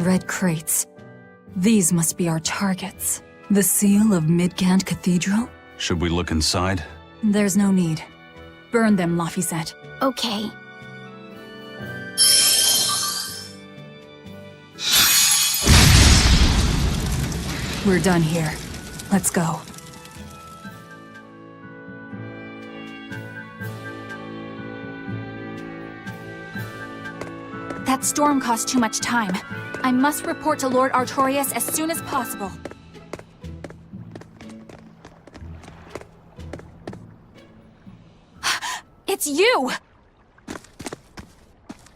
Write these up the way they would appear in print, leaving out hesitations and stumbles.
Red crates. These must be our targets. The seal of Midgand Cathedral? Should we look inside? There's no need. Burn them, Laphicet. Okay. We're done here. Let's go. That storm caused too much time. I must report to Lord Artorias as soon as possible. It's you!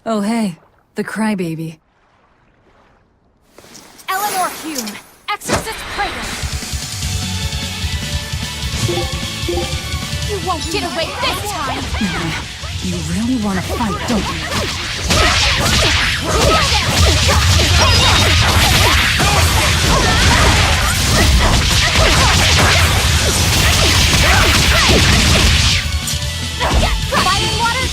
Oh hey, the crybaby. Eleanor Hume, Exorcist Praetor! You won't get away this time! You really want to fight, don't you? Fighting water!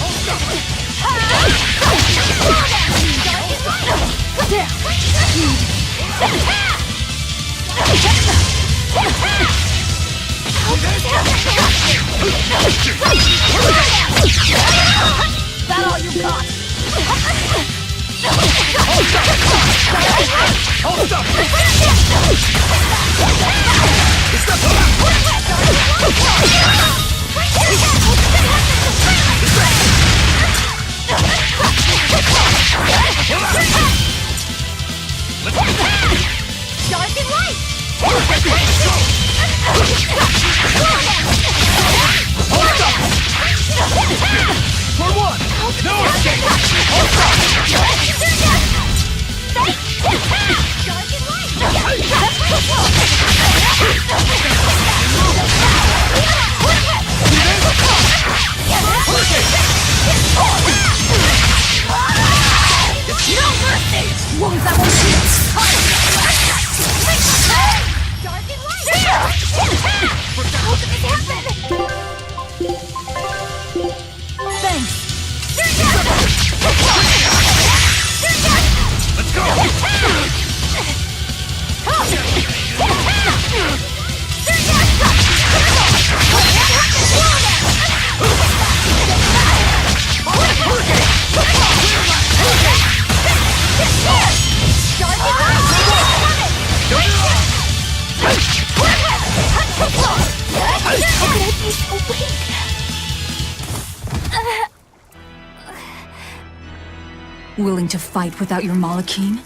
That all you got? Hold up! Dark and light! Hold up! For one! No escape! Hold up! Dark and light! No mercy! Wounds that will shoot! Dark and light! How did this happen? Thanks! Let's go! Willing to fight without your Malachim?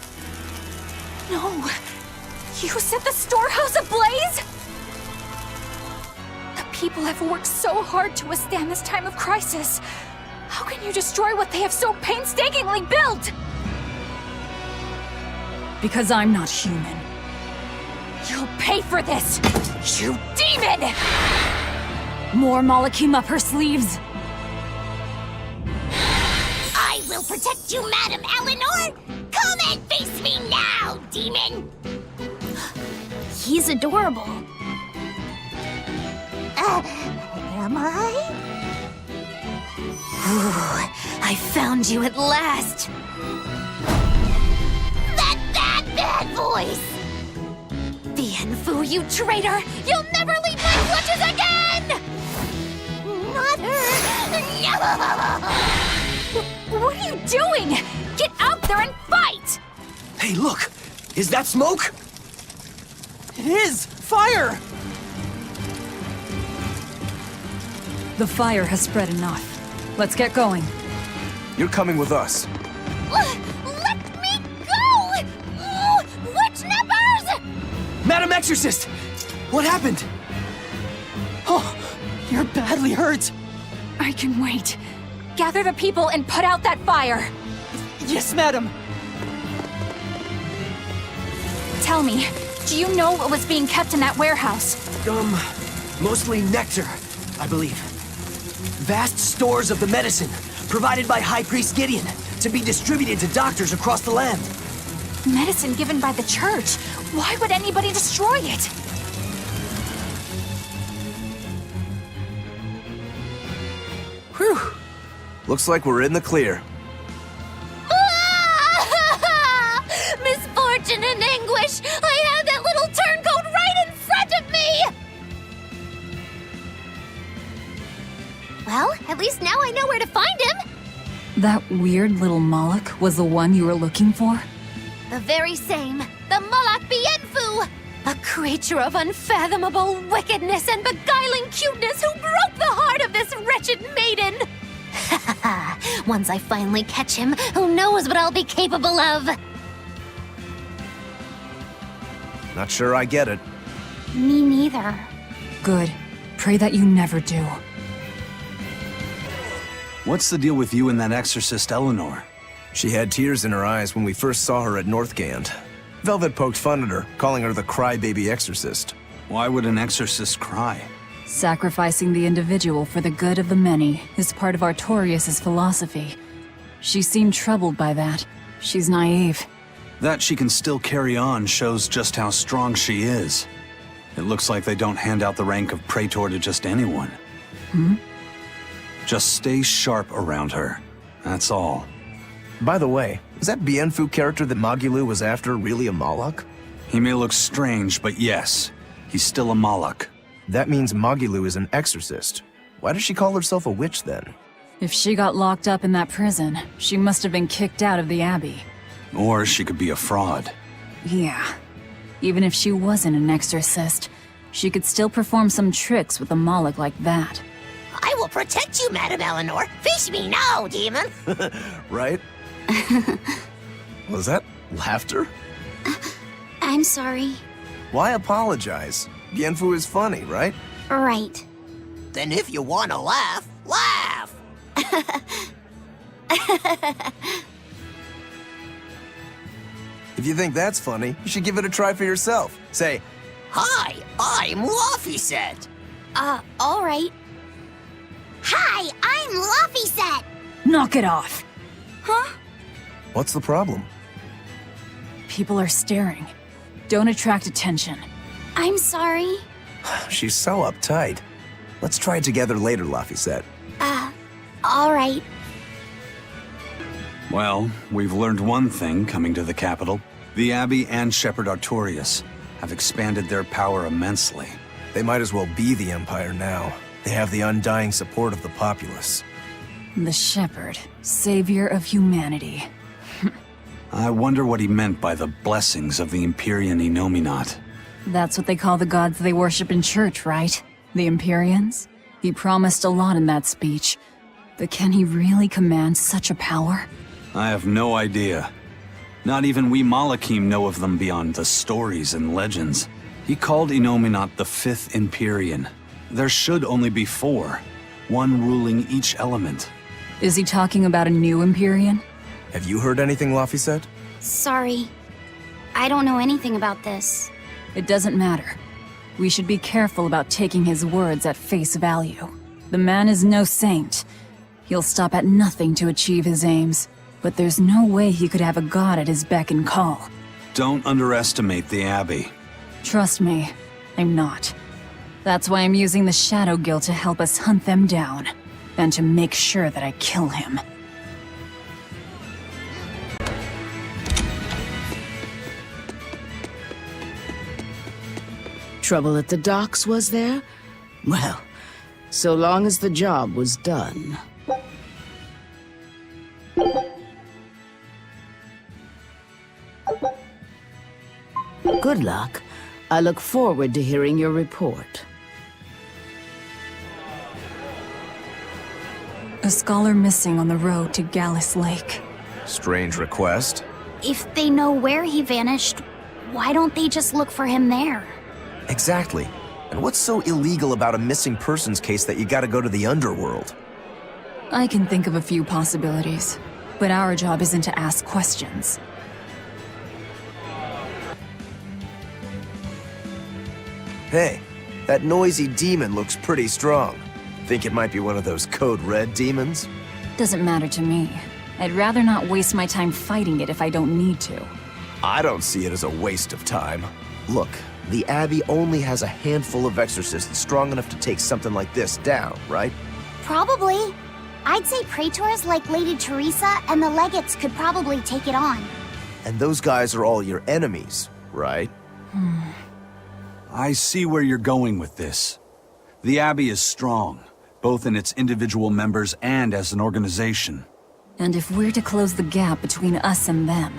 No! You set the storehouse ablaze?! The people have worked so hard to withstand this time of crisis. How can you destroy what they have so painstakingly built? Because I'm not human. You'll pay for this, you demon! More Malachim up her sleeves! I will protect you, Madam Eleanor! Come and face me now, demon! He's adorable. Am I? Ooh, I found you at last! That bad voice! Bienfu, you traitor! You'll never leave my clutches again! Not her! No! What are you doing? Get out there and fight! Hey, look! Is that smoke? It is! Fire! The fire has spread enough. Let's get going. You're coming with us. Let me go! Witch nippers! Madam Exorcist! What happened? Oh, you're badly hurt. I can wait. Gather the people and put out that fire! Yes, madam. Tell me, do you know what was being kept in that warehouse? Mostly nectar, I believe. Vast stores of the medicine, provided by High Priest Gideon, to be distributed to doctors across the land. Medicine given by the church. Why would anybody destroy it? Whew. Looks like we're in the clear. Misfortune gosh! I had that little turncoat right in front of me! Well, at least now I know where to find him. That weird little Moloch was the one you were looking for? The very same. The Moloch Bienfu! A creature of unfathomable wickedness and beguiling cuteness who broke the heart of this wretched maiden! Once I finally catch him, who knows what I'll be capable of? Not sure I get it. Me neither. Good. Pray that you never do. What's the deal with you and that exorcist Eleanor? She had tears in her eyes when we first saw her at Northgand. Velvet poked fun at her, calling her the crybaby exorcist. Why would an exorcist cry? Sacrificing the individual for the good of the many is part of Artorias' philosophy. She seemed troubled by that. She's naive. That she can still carry on shows just how strong she is. It looks like they don't hand out the rank of Praetor to just anyone. Just stay sharp around her. That's all. By the way, is that Bienfu character that Magulu was after really a Moloch? He may look strange, but yes, he's still a Moloch. That means Magulu is an exorcist. Why does she call herself a witch then? If she got locked up in that prison, she must have been kicked out of the Abbey. Or she could be a fraud. Yeah. Even if she wasn't an exorcist, she could still perform some tricks with a Moloch like that. I will protect you, Madam Eleanor. Face me now, demon. Right? Was that laughter? I'm sorry. Why apologize? Bienfu is funny, right? Right. Then if you want to laugh, laugh! If you think that's funny, you should give it a try for yourself. Say, Hi, I'm Laphicet. All right. Hi, I'm Laphicet. Knock it off! what's the problem? People are staring. Don't attract attention. I'm sorry. She's so uptight. Let's try it together later, Laphicet. All right. Well, we've learned one thing coming to the capital. The Abbey and Shepherd Artorias have expanded their power immensely. They might as well be the Empire now. They have the undying support of the populace. The Shepherd, savior of humanity. I wonder what he meant by the blessings of the Empyrean Innominat. That's what they call the gods they worship in church, right? The Empyreans? He promised a lot in that speech. But can he really command such a power? I have no idea. Not even we Malachim know of them beyond the stories and legends. He called Innominat the Fifth Empyrean. There should only be four, one ruling each element. Is he talking about a new Empyrean? Have you heard anything, Laphicet? Sorry. I don't know anything about this. It doesn't matter. We should be careful about taking his words at face value. The man is no saint. He'll stop at nothing to achieve his aims. But there's no way he could have a god at his beck and call. Don't underestimate the Abbey. Trust me, I'm not. That's why I'm using the Shadow Guild to help us hunt them down. And to make sure that I kill him. Trouble at the docks, was there? Well, so long as the job was done. Good luck. I look forward to hearing your report. A scholar missing on the road to Gallus Lake. Strange request. If they know where he vanished, why don't they just look for him there? Exactly. And what's so illegal about a missing persons case that you gotta go to the underworld? I can think of a few possibilities, but our job isn't to ask questions. Hey, that noisy demon looks pretty strong. Think it might be one of those Code Red demons? Doesn't matter to me. I'd rather not waste my time fighting it if I don't need to. I don't see it as a waste of time. Look, the Abbey only has a handful of exorcists strong enough to take something like this down, right? Probably. I'd say praetors like Lady Teresa and the legates could probably take it on. And those guys are all your enemies. right? I see where you're going with this. The Abbey is strong, both in its individual members and as an organization. And if we're to close the gap between us and them,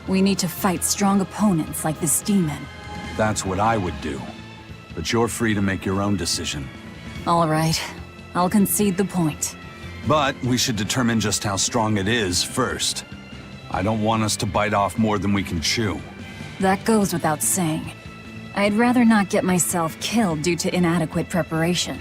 we need to fight strong opponents like this demon. That's what I would do. But you're free to make your own decision. All right, I'll concede the point. But we should determine just how strong it is first. I don't want us to bite off more than we can chew. That goes without saying. I'd rather not get myself killed due to inadequate preparation.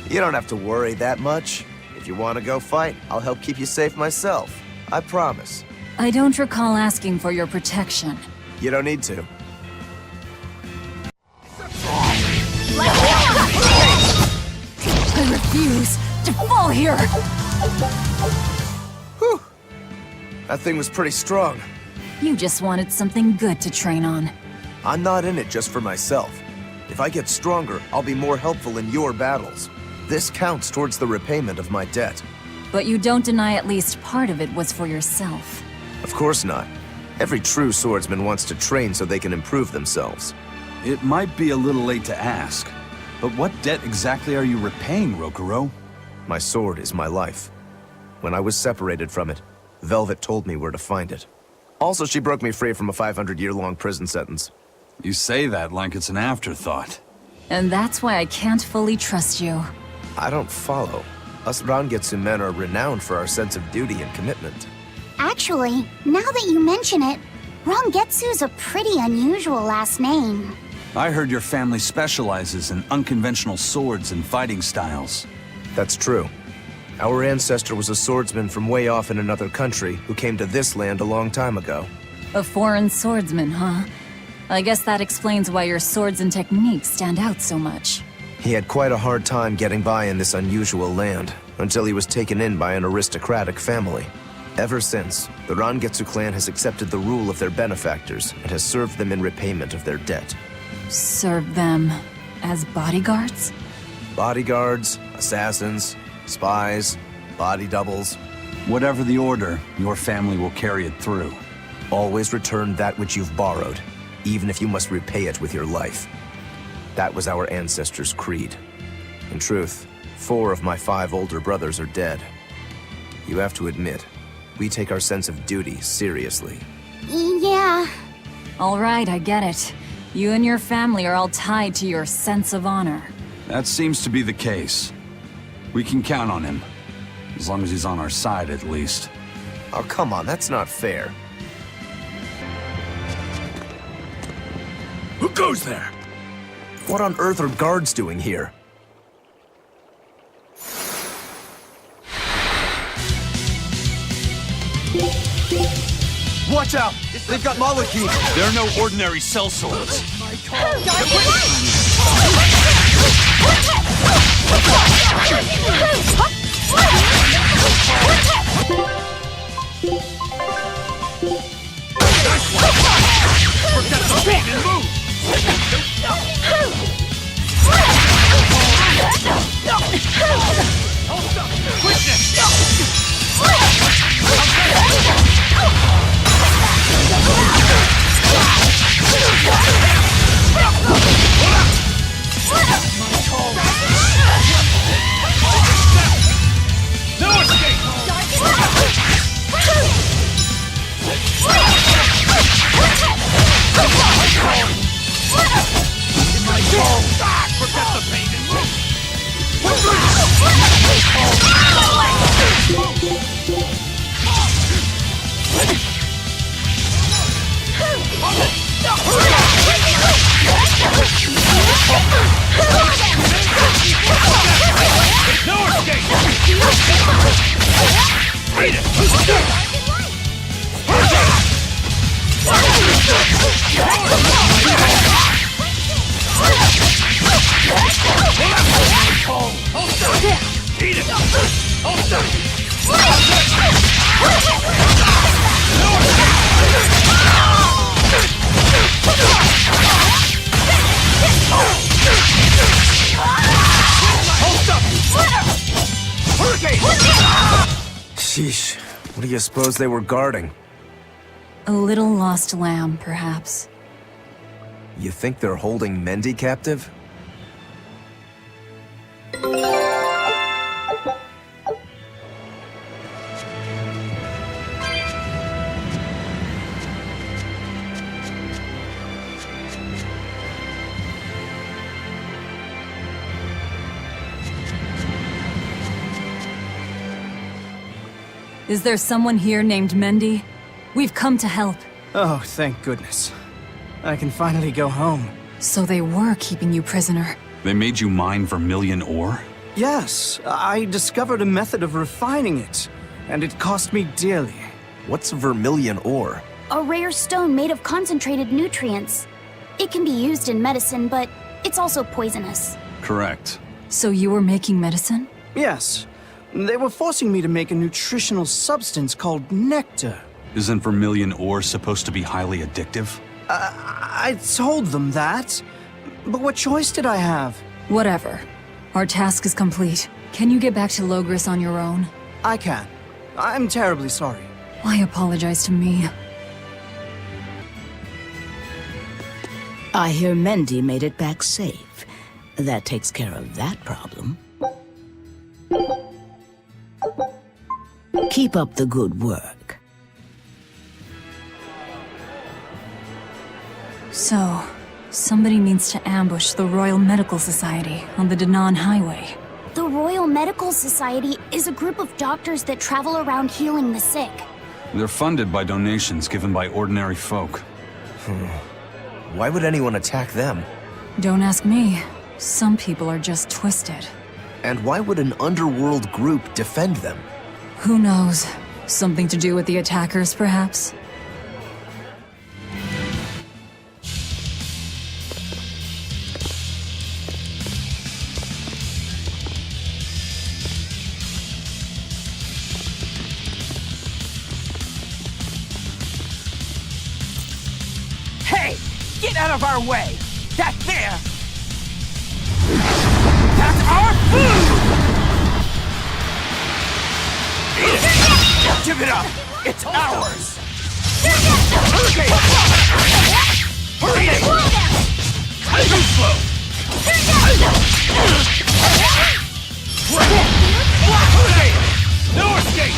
You don't have to worry that much. If you want to go fight, I'll help keep you safe myself. I promise. I don't recall asking for your protection. You don't need to. I refuse to fall here! Whew. That thing was pretty strong. You just wanted something good to train on. I'm not in it just for myself. If I get stronger, I'll be more helpful in your battles. This counts towards the repayment of my debt. But you don't deny at least part of it was for yourself. Of course not. Every true swordsman wants to train so they can improve themselves. It might be a little late to ask, but what debt exactly are you repaying, Rokuro? My sword is my life. When I was separated from it, Velvet told me where to find it. Also, she broke me free from a 500-year-long prison sentence. You say that like it's an afterthought. And that's why I can't fully trust you. I don't follow. Us Rangetsu men are renowned for our sense of duty and commitment. Actually, now that you mention it, Rangetsu's a pretty unusual last name. I heard your family specializes in unconventional swords and fighting styles. That's true. Our ancestor was a swordsman from way off in another country who came to this land a long time ago. A foreign swordsman, huh? I guess that explains why your swords and techniques stand out so much. He had quite a hard time getting by in this unusual land, until he was taken in by an aristocratic family. Ever since, the Rangetsu clan has accepted the rule of their benefactors and has served them in repayment of their debt. Serve them as bodyguards? Bodyguards, assassins, spies, body doubles. Whatever the order, your family will carry it through. Always return that which you've borrowed, even if you must repay it with your life. That was our ancestors' creed. In truth, 4 of my 5 older brothers are dead. You have to admit, we take our sense of duty seriously. Yeah. All right, I get it. You and your family are all tied to your sense of honor. That seems to be the case. We can count on him. As long as he's on our side, at least. Oh, come on, that's not fair. Who goes there? What on earth are guards doing here? Watch out! They've got molecules! They're no ordinary cell swords. Forget the beat and move! Hold up! Quickness! No escape! Forget the pain and move! No escape! Beat it! Eat it! Hold Sheesh, what do you suppose they were guarding? A little lost lamb, perhaps. You think they're holding Mendy captive? Is there someone here named Mendy? We've come to help. Oh, thank goodness. I can finally go home. So they were keeping you prisoner. They made you mine vermilion ore? Yes, I discovered a method of refining it, and it cost me dearly. What's vermilion ore? A rare stone made of concentrated nutrients. It can be used in medicine, but it's also poisonous. Correct. So you were making medicine? Yes, they were forcing me to make a nutritional substance called nectar. Isn't vermilion ore supposed to be highly addictive? I told them that, but what choice did I have? Whatever. Our task is complete. Can you get back to Logris on your own? I can. I'm terribly sorry. Why apologize to me? I hear Mendy made it back safe. That takes care of that problem. Keep up the good work. So, somebody needs to ambush the Royal Medical Society on the Danan Highway. The Royal Medical Society is a group of doctors that travel around healing the sick. They're funded by donations given by ordinary folk. Why would anyone attack them? Don't ask me. Some people are just twisted. And why would an underworld group defend them? Who knows? Something to do with the attackers, perhaps? Hey! Get out of our way! That there! That's our food! Give it up! It's ours! Hurricane! Hurricane! Too slow! Hurricane! No escape!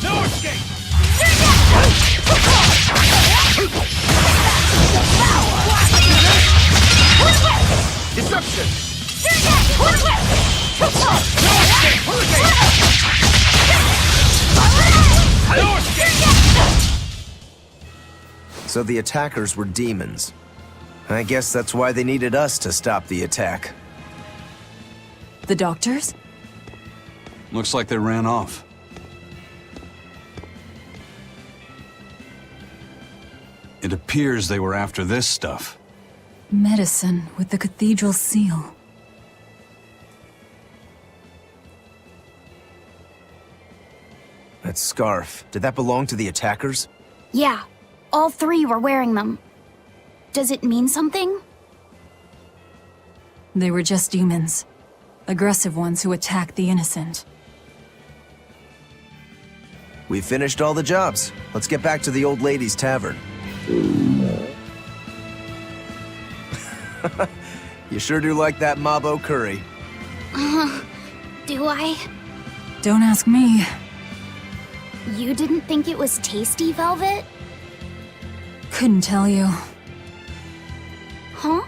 No escape! Disruption! No escape! Hurricane! No escape! So the attackers were demons. I guess that's why they needed us to stop the attack. The doctors? Looks like they ran off. It appears they were after this stuff. Medicine with the cathedral seal. That scarf, did that belong to the attackers? Yeah, all three were wearing them. Does it mean something? They were just demons. Aggressive ones who attack the innocent. We finished all the jobs. Let's get back to the old lady's tavern. You sure do like that Mabo curry. Do I? Don't ask me. You didn't think it was tasty, Velvet? Couldn't tell you. Huh?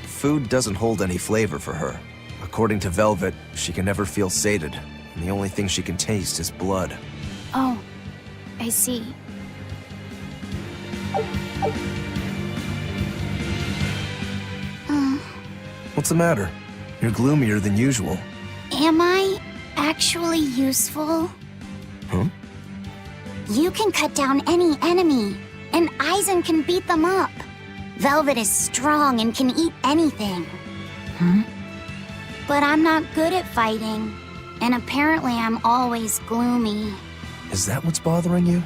Food doesn't hold any flavor for her. According to Velvet, she can never feel sated, and the only thing she can taste is blood. Oh, I see. What's the matter? You're gloomier than usual. Am I actually useful? Huh? You can cut down any enemy, and Eisen can beat them up. Velvet is strong and can eat anything. But I'm not good at fighting, and apparently I'm always gloomy. Is that what's bothering you?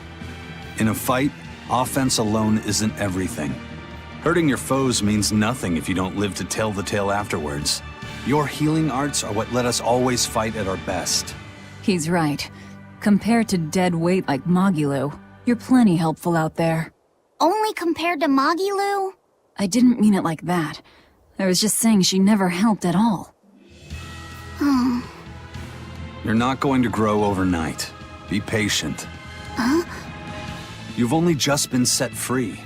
In a fight, offense alone isn't everything. Hurting your foes means nothing if you don't live to tell the tale afterwards. Your healing arts are what let us always fight at our best. He's right. Compared to dead weight like Magilu, you're plenty helpful out there. Only compared to Magilu? I didn't mean it like that. I was just saying she never helped at all. You're not going to grow overnight. Be patient. Huh? You've only just been set free.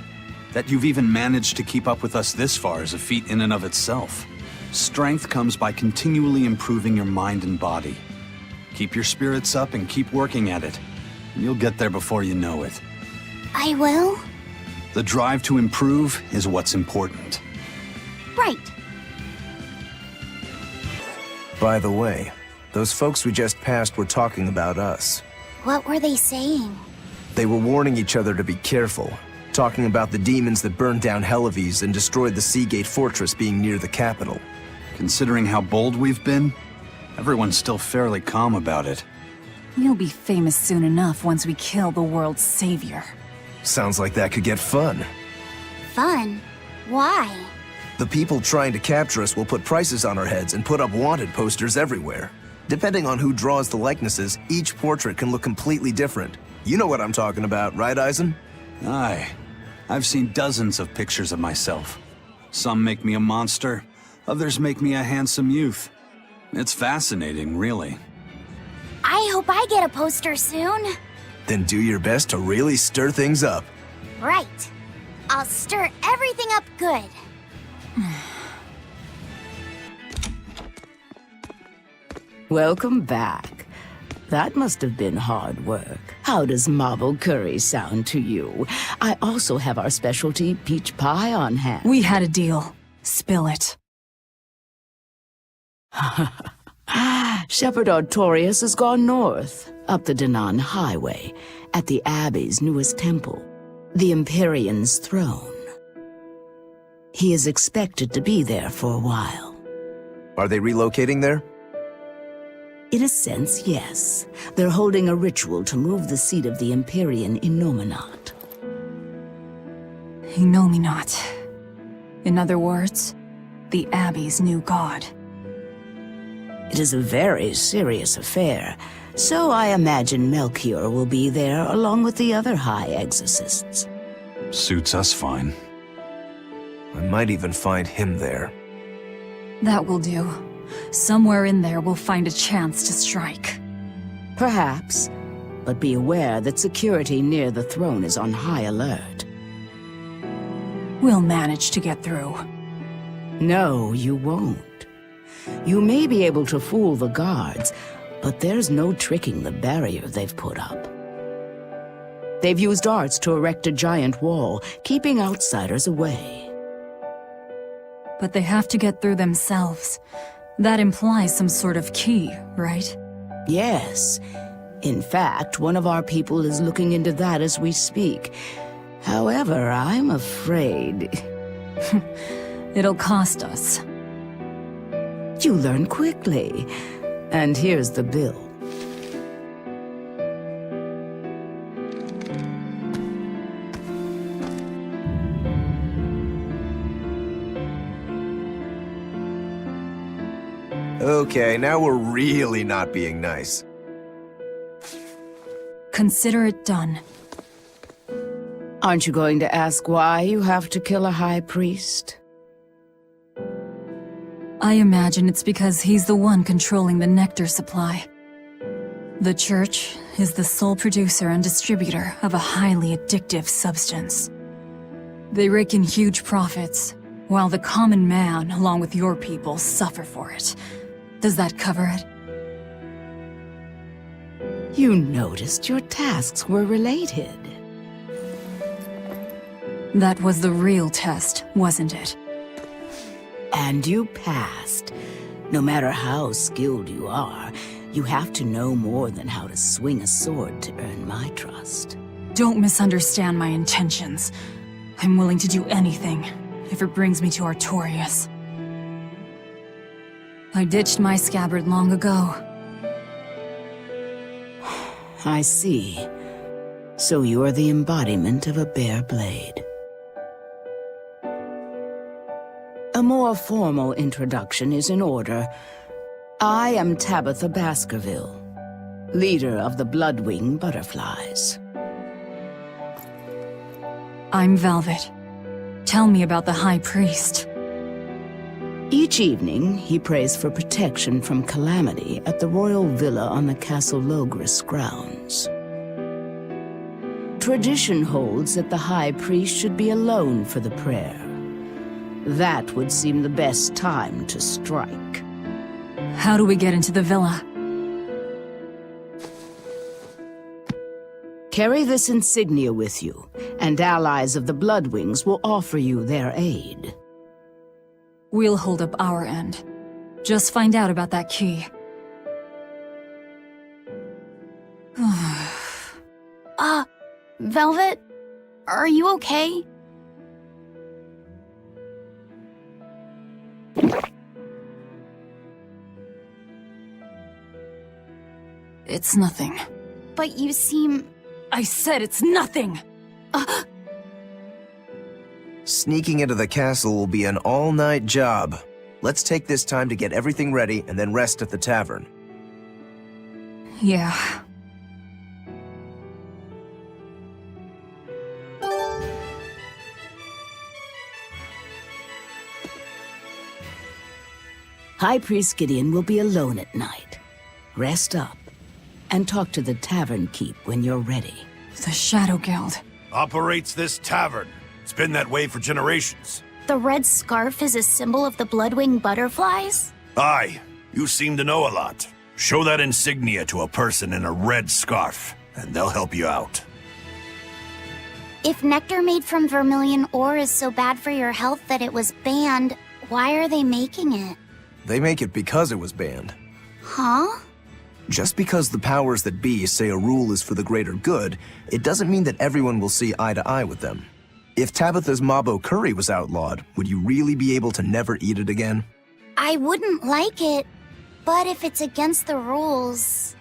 That you've even managed to keep up with us this far is a feat in and of itself. Strength comes by continually improving your mind and body. Keep your spirits up and keep working at it. You'll get there before you know it. I will? The drive to improve is what's important. Right. By the way, those folks we just passed were talking about us. What were they saying? They were warning each other to be careful, talking about the demons that burned down Helives and destroyed the Seagate Fortress being near the capital. Considering how bold we've been, everyone's still fairly calm about it. We'll be famous soon enough once we kill the world's savior. Sounds like that could get fun. Fun? Why? The people trying to capture us will put prices on our heads and put up wanted posters everywhere. Depending on who draws the likenesses, each portrait can look completely different. You know what I'm talking about, right, Eisen? Aye. I've seen dozens of pictures of myself. Some make me a monster, others make me a handsome youth. It's fascinating, really. I hope I get a poster soon. Then do your best to really stir things up. Right. I'll stir everything up good. Welcome back. That must have been hard work. How does marble curry sound to you? I also have our specialty peach pie on hand. We had a deal. Spill it. Shepherd Artorias has gone north, up the Danan Highway, at the Abbey's newest temple, the Empyrean's throne. He is expected to be there for a while. Are they relocating there? In a sense, yes. They're holding a ritual to move the seat of the Empyrean Innominat. Innominat. In other words, the Abbey's new god. It is a very serious affair, so I imagine Melchior will be there along with the other high exorcists. Suits us fine. I might even find him there. That will do. Somewhere in there we'll find a chance to strike. Perhaps, but be aware that security near the throne is on high alert. We'll manage to get through. No, you won't. You may be able to fool the guards, but there's no tricking the barrier they've put up. They've used arts to erect a giant wall, keeping outsiders away. But they have to get through themselves. That implies some sort of key, right? Yes. In fact, one of our people is looking into that as we speak. However, I'm afraid... It'll cost us. You learn quickly. And here's the bill. Okay, now we're really not being nice. Consider it done. Aren't you going to ask why you have to kill a high priest? I imagine it's because he's the one controlling the nectar supply. The Church is the sole producer and distributor of a highly addictive substance. They rake in huge profits, while the common man, along with your people, suffer for it. Does that cover it? You noticed your tasks were related. That was the real test, wasn't it? And you passed. No matter how skilled you are, you have to know more than how to swing a sword to earn my trust. Don't misunderstand my intentions. I'm willing to do anything, if it brings me to Artorias. I ditched my scabbard long ago. I see. So you are the embodiment of a bare blade. more formal introduction is in order. I am Tabitha Baskerville, leader of the Bloodwing Butterflies. I'm Velvet. Tell me about the High Priest. Each evening, he prays for protection from calamity at the royal villa on the Castle Logris grounds. Tradition holds that the High Priest should be alone for the prayer. That would seem the best time to strike. How do we get into the villa? Carry this insignia with you, and allies of the Bloodwings will offer you their aid. We'll hold up our end. Just find out about that key. Velvet? Are you okay? It's nothing. But you seem... I said it's nothing! Sneaking into the castle will be an all-night job. Let's take this time to get everything ready and then rest at the tavern. Yeah. High Priest Gideon will be alone at night. Rest up, and talk to the tavern keep when you're ready. The Shadow Guild. Operates this tavern. It's been that way for generations. The red scarf is a symbol of the Bloodwing Butterflies? Aye, you seem to know a lot. Show that insignia to a person in a red scarf, and they'll help you out. If nectar made from vermilion ore is so bad for your health that it was banned, why are they making it? They make it because it was banned. Huh? Just because the powers that be say a rule is for the greater good, it doesn't mean that everyone will see eye to eye with them. If Tabitha's Mabo curry was outlawed, would you really be able to never eat it again? I wouldn't like it, but if it's against the rules...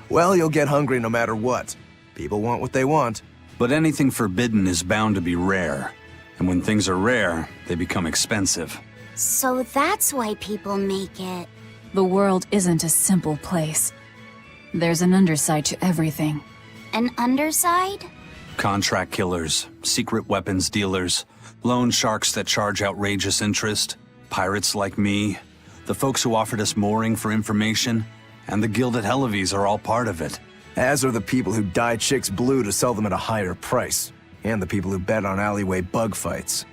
Well, you'll get hungry no matter what. People want what they want. But anything forbidden is bound to be rare. And when things are rare, they become expensive. So that's why people make it. The world isn't a simple place. There's an underside to everything. An underside? Contract killers, secret weapons dealers, loan sharks that charge outrageous interest, pirates like me, the folks who offered us mooring for information, and the guild at Helavis are all part of it. As are the people who dye chicks blue to sell them at a higher price. And the people who bet on alleyway bug fights.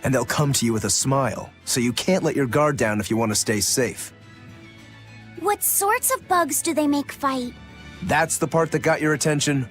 And they'll come to you with a smile, so you can't let your guard down if you want to stay safe. What sorts of bugs do they make fight? That's the part that got your attention?